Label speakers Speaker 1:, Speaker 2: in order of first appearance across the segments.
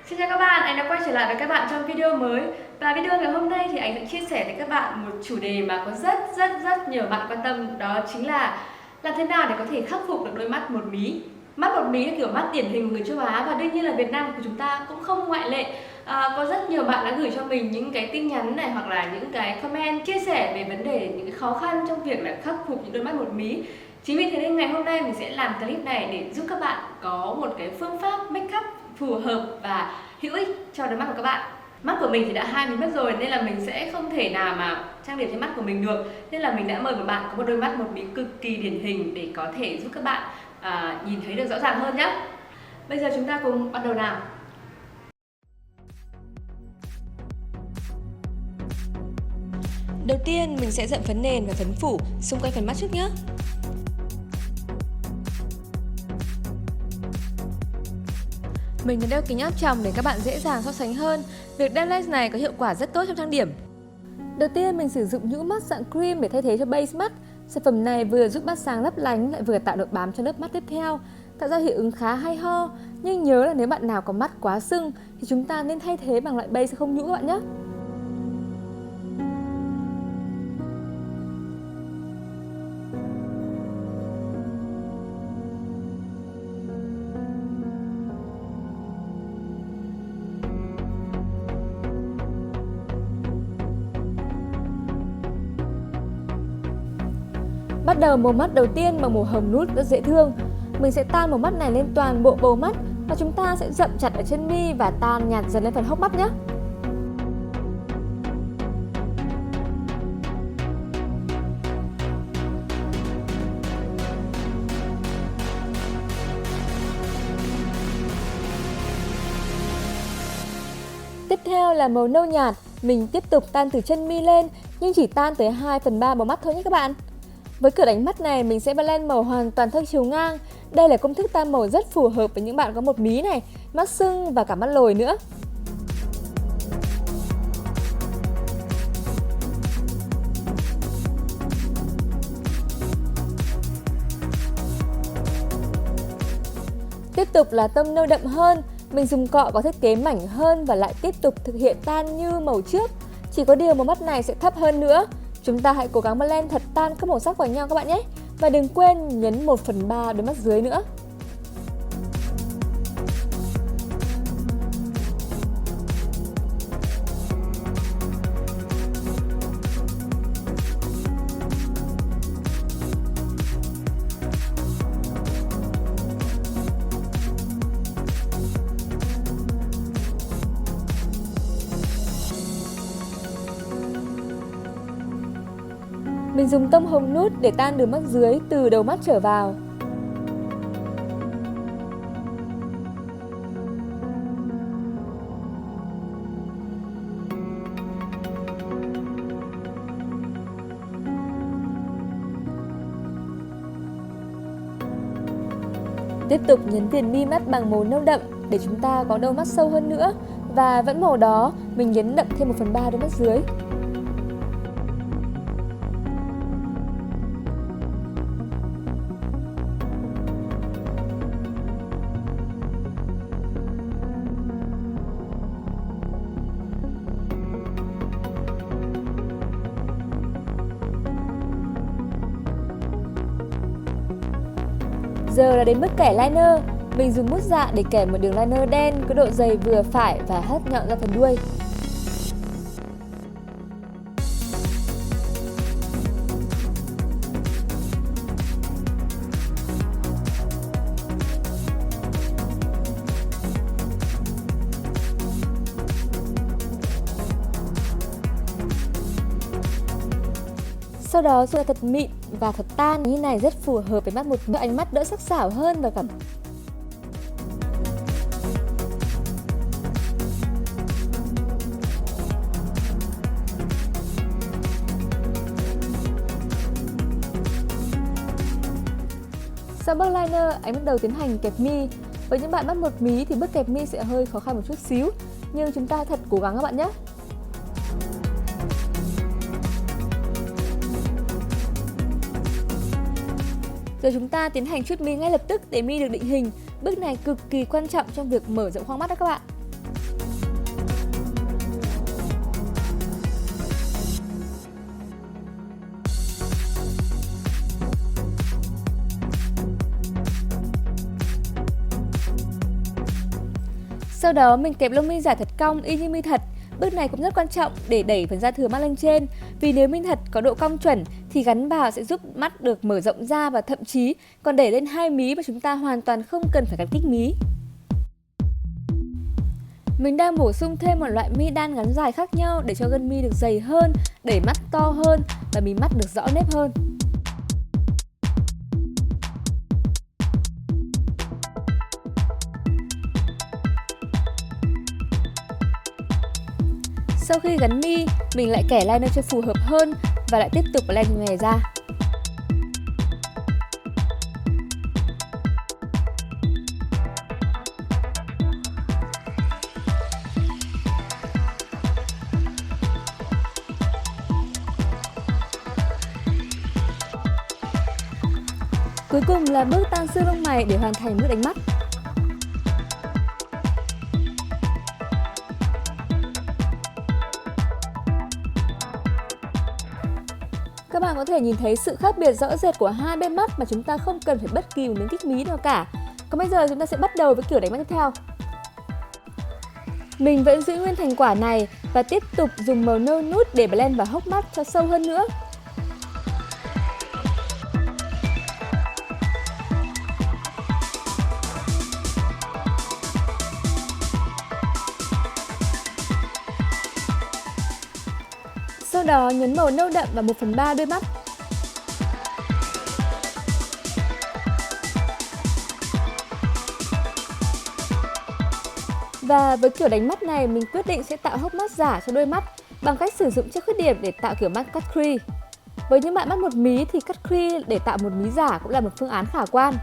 Speaker 1: Xin chào các bạn, anh đã quay trở lại với các bạn trong video mới. Và video ngày hôm nay thì anh sẽ chia sẻ với các bạn một chủ đề mà có rất nhiều bạn quan tâm. Đó chính là làm thế nào để có thể khắc phục được đôi mắt một mí. Mắt một mí là kiểu mắt điển hình của người châu Á và đương nhiên là Việt Nam của chúng ta cũng không ngoại lệ. Có rất nhiều bạn đã gửi cho mình những cái tin nhắn này hoặc là những cái comment chia sẻ về vấn đề những cái khó khăn trong việc là khắc phục những đôi mắt một mí. Chính vì thế nên ngày hôm nay mình sẽ làm clip này để giúp các bạn có một cái phương pháp make up phù hợp và hữu ích cho đôi mắt của các bạn. Mắt của mình thì đã 2 mí mắt rồi nên là mình sẽ không thể nào mà trang điểm trên mắt của mình được. Nên là mình đã mời một bạn có một đôi mắt một mí cực kỳ điển hình để có thể giúp các bạn nhìn thấy được rõ ràng hơn nhé. Bây giờ chúng ta cùng bắt đầu nào.
Speaker 2: Đầu tiên mình sẽ dặm phấn nền và phấn phủ xung quanh phần mắt trước nhé. Mình đã đeo kính áp tròng để các bạn dễ dàng so sánh hơn. Việc đeo lens này có hiệu quả rất tốt trong trang điểm. Đầu tiên mình sử dụng nhũ mắt dạng cream để thay thế cho base mắt. Sản phẩm này vừa giúp mắt sáng lấp lánh lại vừa tạo độ bám cho lớp mắt tiếp theo, tạo ra hiệu ứng khá hay ho. Nhưng nhớ là nếu bạn nào có mắt quá sưng thì chúng ta nên thay thế bằng loại base không nhũ các bạn nhé. Bắt đầu màu mắt đầu tiên bằng màu hồng nút rất dễ thương. Mình sẽ tan màu mắt này lên toàn bộ bầu mắt và chúng ta sẽ dậm chặt ở chân mi và tan nhạt dần lên phần hốc mắt nhé. Tiếp theo là màu nâu nhạt, mình tiếp tục tan từ chân mi lên nhưng chỉ tan tới 2/3 bầu mắt thôi nhé các bạn. Với kiểu đánh mắt này mình sẽ blend màu hoàn toàn theo chiều ngang. Đây là công thức tan màu rất phù hợp với những bạn có một mí này, mắt sưng và cả mắt lồi nữa. Tiếp tục là tông nâu đậm hơn, mình dùng cọ có thiết kế mảnh hơn và lại tiếp tục thực hiện tan như màu trước. Chỉ có điều màu mắt này sẽ thấp hơn nữa. Chúng ta hãy cố gắng blend thật tan các màu sắc vào nhau các bạn nhé. Và đừng quên nhấn 1/3 đôi mắt dưới nữa. Mình dùng tông hồng nút để tan đường mắt dưới từ đầu mắt trở vào. Tiếp tục nhấn viền mi mắt bằng màu nâu đậm để chúng ta có đôi mắt sâu hơn nữa. Và vẫn màu đó, mình nhấn đậm thêm 1/3 đôi mắt dưới. Giờ là đến bước kẻ liner. Mình dùng bút dạ để kẻ một đường liner đen có độ dày vừa phải và hất nhọn ra phần đuôi. Sau đó dùng thật mịn và thật tan như này rất phù hợp với mắt một mí, ánh mắt đỡ sắc sảo hơn và cảm. Sau bước liner, anh bắt đầu tiến hành kẹp mi. Với những bạn mắt một mí thì bước kẹp mi sẽ hơi khó khăn một chút xíu, nhưng chúng ta thật cố gắng các bạn nhé. Giờ chúng ta tiến hành chuốt mi ngay lập tức để mi được định hình. Bước này cực kỳ quan trọng trong việc mở rộng khoang mắt đó các bạn. Sau đó mình kẹp lông mi giả thật cong y như mi thật. Bước này cũng rất quan trọng để đẩy phần da thừa mắt lên trên. Vì nếu mi thật có độ cong chuẩn thì gắn vào sẽ giúp mắt được mở rộng ra, và thậm chí còn đẩy lên hai mí mà chúng ta hoàn toàn không cần phải gắn kích mí. Mình đang bổ sung thêm một loại mi đan gắn dài khác nhau để cho gân mi được dày hơn, đẩy mắt to hơn và mí mắt được rõ nếp hơn. Sau khi gắn mi, mình lại kẻ liner cho phù hợp hơn và lại tiếp tục blend nhòe ra. Cuối cùng là bước tan xương lông mày để hoàn thành bước đánh mắt. Các bạn có thể nhìn thấy sự khác biệt rõ rệt của hai bên mắt mà chúng ta không cần phải bất kỳ một miếng kích mí nào cả. Còn bây giờ chúng ta sẽ bắt đầu với kiểu đánh mắt tiếp theo. Mình vẫn giữ nguyên thành quả này và tiếp tục dùng màu nâu nude để blend vào hốc mắt cho sâu hơn nữa. Sau đó nhấn màu nâu đậm vào 1/3 đôi mắt. Và với kiểu đánh mắt này, mình quyết định sẽ tạo hốc mắt giả cho đôi mắt bằng cách sử dụng chất khuyết điểm để tạo kiểu mắt cut crease. Với những bạn mắt một mí thì cut crease để tạo một mí giả cũng là một phương án khả quan.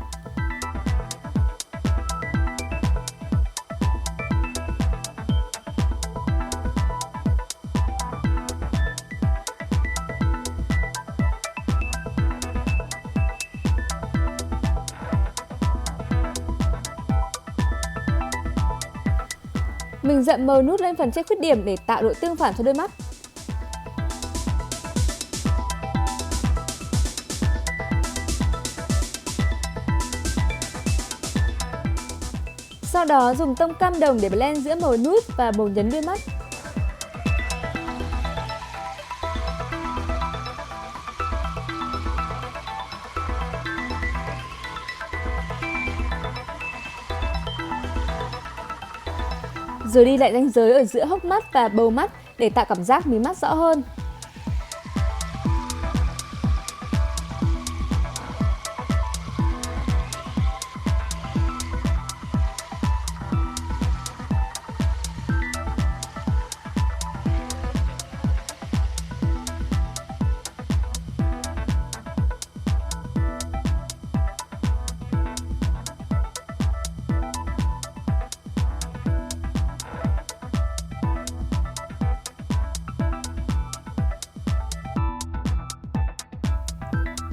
Speaker 2: Mình dặm màu nút lên phần che khuyết điểm để tạo độ tương phản cho đôi mắt. Sau đó dùng tông cam đồng để blend giữa màu nút và màu nhấn đôi mắt. Rồi đi lại ranh giới ở giữa hốc mắt và bầu mắt để tạo cảm giác mí mắt rõ hơn.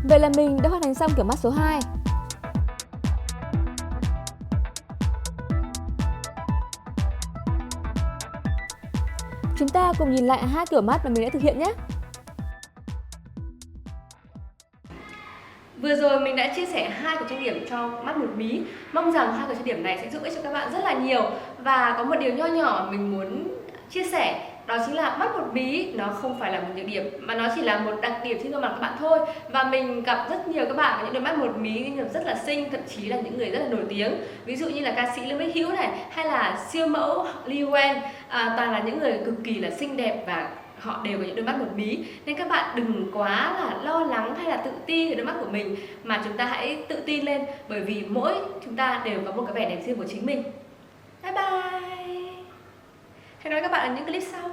Speaker 2: Vậy là mình đã hoàn thành xong kiểu mắt số 2. Chúng ta cùng nhìn lại hai kiểu mắt mà mình đã thực hiện nhé.
Speaker 1: Vừa rồi mình đã chia sẻ 2 cái trang điểm cho mắt một mí. Mong rằng 2 cái trang điểm này sẽ giúp ích cho các bạn rất là nhiều. Và có một điều nho nhỏ mình muốn chia sẻ, đó chính là mắt một mí nó không phải là một nhược điểm, mà nó chỉ là một đặc điểm trên gương mặt các bạn thôi. Và mình gặp rất nhiều các bạn có những đôi mắt một mí nhưng rất là xinh, thậm chí là những người rất là nổi tiếng, ví dụ như là ca sĩ Lương Bích Hữu này, hay là siêu mẫu Liu Wen, toàn là những người cực kỳ là xinh đẹp và họ đều có những đôi mắt một mí. Nên các bạn đừng quá là lo lắng hay là tự ti về đôi mắt của mình, mà chúng ta hãy tự tin lên, bởi vì mỗi chúng ta đều có một cái vẻ đẹp riêng của chính mình. Bye bye. Hẹn gặp lại các bạn ở những clip sau.